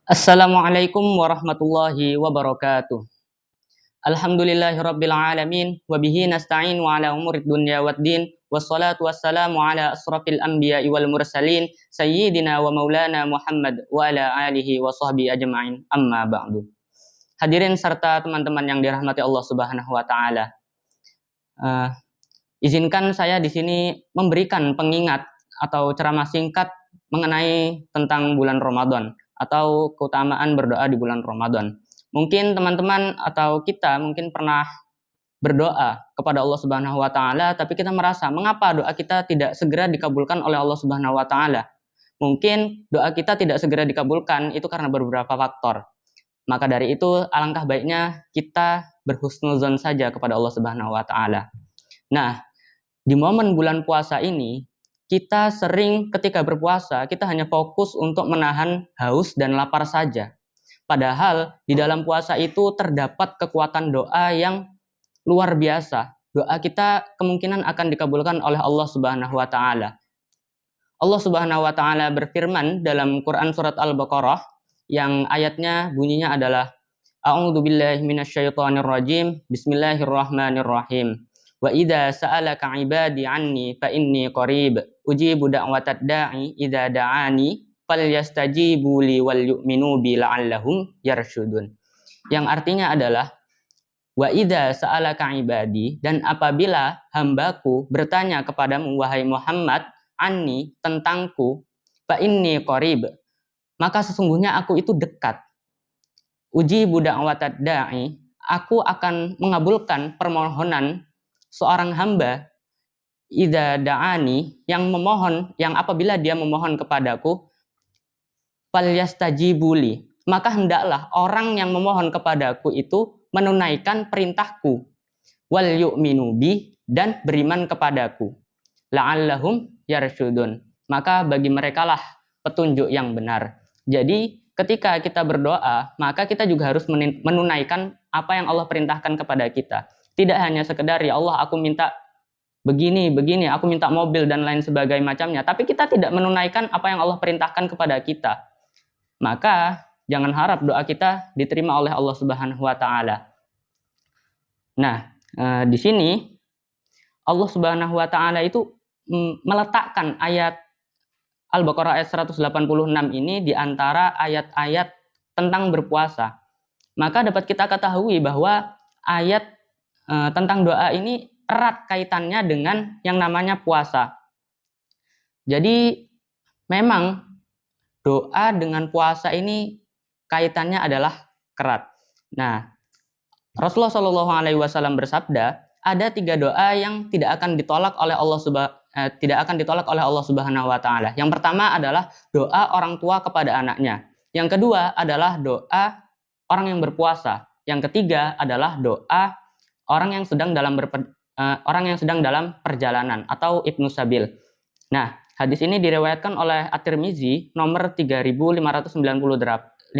Assalamualaikum warahmatullahi wabarakatuh. Alhamdulillahirabbil alamin wa bihi nasta'in wa ala umurid dunya waddin wassalatu wassalamu ala asrafil anbiya'i wal mursalin sayyidina wa maulana Muhammad wa ala alihi wa sahbihi ajma'in amma ba'du. Hadirin serta teman-teman yang dirahmati Allah Subhanahu wa taala. Izinkan saya di sini memberikan pengingat atau ceramah singkat mengenai tentang bulan Ramadan atau keutamaan berdoa di bulan Ramadan. Mungkin teman-teman atau kita mungkin pernah berdoa kepada Allah Subhanahu wa taala, tapi kita merasa mengapa doa kita tidak segera dikabulkan oleh Allah Subhanahu wa taala. Mungkin doa kita tidak segera dikabulkan itu karena beberapa faktor. Maka dari itu alangkah baiknya kita berhusnuzon saja kepada Allah Subhanahu wa taala. Nah, di momen bulan puasa ini kita sering ketika berpuasa, kita hanya fokus untuk menahan haus dan lapar saja. Padahal di dalam puasa itu terdapat kekuatan doa yang luar biasa. Doa kita kemungkinan akan dikabulkan oleh Allah Subhanahu wa taala. Allah Subhanahu wa taala berfirman dalam Quran surat Al-Baqarah yang ayatnya bunyinya adalah A'udzubillahi minasyaitonirrajim. Bismillahirrahmanirrahim. Wa idza sa'alaka 'ibadi 'anni fa inni qarib ujibu da'watad da'i idza da'ani falyastajibu li wal yu'minu bi la'allahum yarshudun. Yang artinya adalah wa idza sa'alaka 'ibadi, dan apabila hambaku bertanya kepadamu wahai Muhammad anni, tentangku, fa inni qarib, maka sesungguhnya aku itu dekat. Ujibu da'watad da'i, aku akan mengabulkan permohonan seorang hamba idza da'ani, yang memohon, yang apabila dia memohon kepadaku, falyastajibuli, maka hendaklah orang yang memohon kepadaku itu menunaikan perintahku, wal yu'minu bi, dan beriman kepadaku, la'allahum yarshudun, maka bagi merekalah petunjuk yang benar. Jadi ketika kita berdoa, maka kita juga harus menunaikan apa yang Allah perintahkan kepada kita. Tidak hanya sekedar ya Allah aku minta begini, aku minta mobil dan lain sebagainya macamnya, tapi kita tidak menunaikan apa yang Allah perintahkan kepada kita. Maka jangan harap doa kita diterima oleh Allah Subhanahu wa taala. Nah, di sini Allah Subhanahu wa taala itu meletakkan ayat Al-Baqarah ayat 186 ini di antara ayat-ayat tentang berpuasa. Maka dapat kita ketahui bahwa ayat tentang doa ini erat kaitannya dengan yang namanya puasa. Jadi memang doa dengan puasa ini kaitannya adalah erat. Nah, Rasulullah Shallallahu Alaihi Wasallam bersabda, ada 3 doa yang tidak akan ditolak oleh Allah Subhanahu Wa Taala. Yang pertama adalah doa orang tua kepada anaknya. Yang kedua adalah doa orang yang berpuasa. Yang ketiga adalah doa orang yang sedang dalam perjalanan atau ibnu sabil. Nah, hadis ini diriwayatkan oleh At-Tirmizi nomor 3598.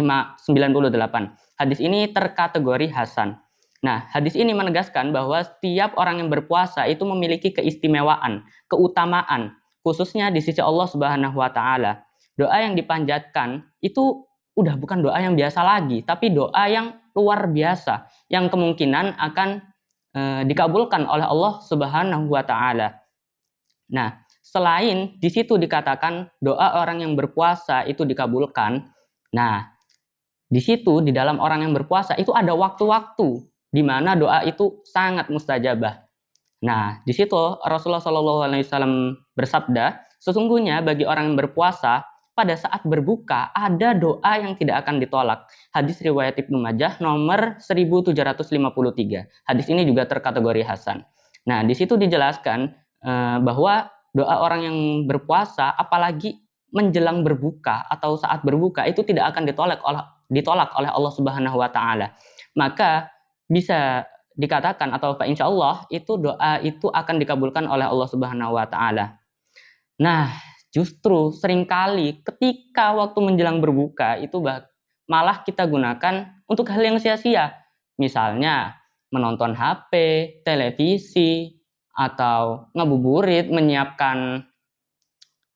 Hadis ini terkategori hasan. Nah, hadis ini menegaskan bahwa setiap orang yang berpuasa itu memiliki keistimewaan, keutamaan, khususnya di sisi Allah Subhanahu wa taala. Doa yang dipanjatkan itu udah bukan doa yang biasa lagi, tapi doa yang luar biasa yang kemungkinan akan dikabulkan oleh Allah Subhanahu wa taala. Nah, selain di situ dikatakan doa orang yang berpuasa itu dikabulkan. Nah, di situ di dalam orang yang berpuasa itu ada waktu-waktu di mana doa itu sangat mustajabah. Nah, di situ Rasulullah Shallallahu Alaihi Wasallam bersabda, sesungguhnya bagi orang yang berpuasa pada saat berbuka ada doa yang tidak akan ditolak. Hadis riwayat Ibnu Majah nomor 1753. Hadis ini juga terkategori hasan. Nah, di situ dijelaskan bahwa doa orang yang berpuasa apalagi menjelang berbuka atau saat berbuka itu tidak akan ditolak oleh Allah Subhanahu wa taala. Maka bisa dikatakan atau insya Allah itu doa itu akan dikabulkan oleh Allah Subhanahu wa taala. Nah, justru seringkali ketika waktu menjelang berbuka itu malah kita gunakan untuk hal yang sia-sia. Misalnya menonton HP, televisi, atau ngabuburit, menyiapkan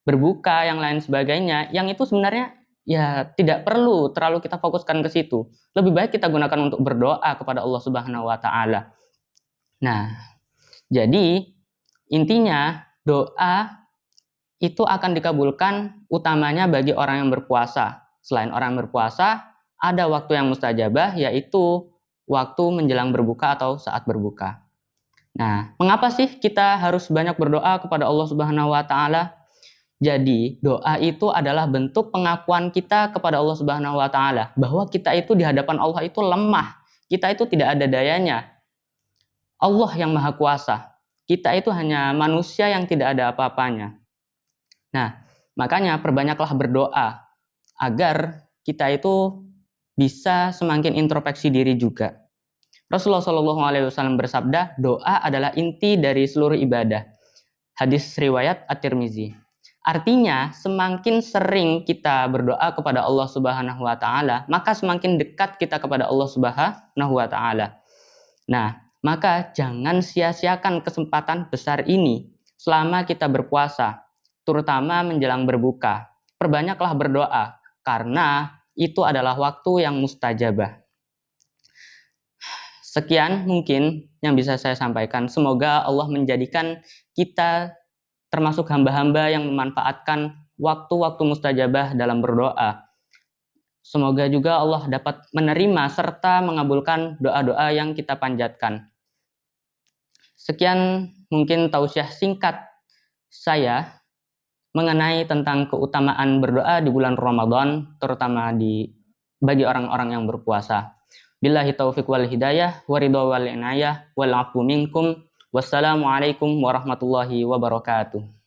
berbuka, yang lain sebagainya. Yang itu sebenarnya ya tidak perlu terlalu kita fokuskan ke situ. Lebih baik kita gunakan untuk berdoa kepada Allah Subhanahu wa taala. Nah, jadi intinya doa itu akan dikabulkan utamanya bagi orang yang berpuasa. Selain orang yang berpuasa, ada waktu yang mustajabah, yaitu waktu menjelang berbuka atau saat berbuka. Nah, mengapa sih kita harus banyak berdoa kepada Allah Subhanahu wa taala? Jadi, doa itu adalah bentuk pengakuan kita kepada Allah Subhanahu wa taala bahwa kita itu di hadapan Allah itu lemah. Kita itu tidak ada dayanya. Allah yang Maha Kuasa. Kita itu hanya manusia yang tidak ada apa-apanya. Nah, makanya perbanyaklah berdoa agar kita itu bisa semakin introspeksi diri juga. Rasulullah SAW bersabda, doa adalah inti dari seluruh ibadah. Hadis riwayat At-Tirmizi. Artinya, semakin sering kita berdoa kepada Allah Subhanahu wa taala, maka semakin dekat kita kepada Allah Subhanahu wa taala. Nah, maka jangan sia-siakan kesempatan besar ini selama kita berpuasa, terutama menjelang berbuka. Perbanyaklah berdoa karena itu adalah waktu yang mustajabah. Sekian mungkin yang bisa saya sampaikan. Semoga Allah menjadikan kita termasuk hamba-hamba yang memanfaatkan waktu-waktu mustajabah dalam berdoa. Semoga juga Allah dapat menerima serta mengabulkan doa-doa yang kita panjatkan. Sekian mungkin tausiah singkat saya mengenai tentang keutamaan berdoa di bulan Ramadan, terutama bagi orang-orang yang berpuasa. Billahi taufiq wal hidayah, waridha wal inayah, wal afu minkum. Wassalamualaikum warahmatullahi wabarakatuh.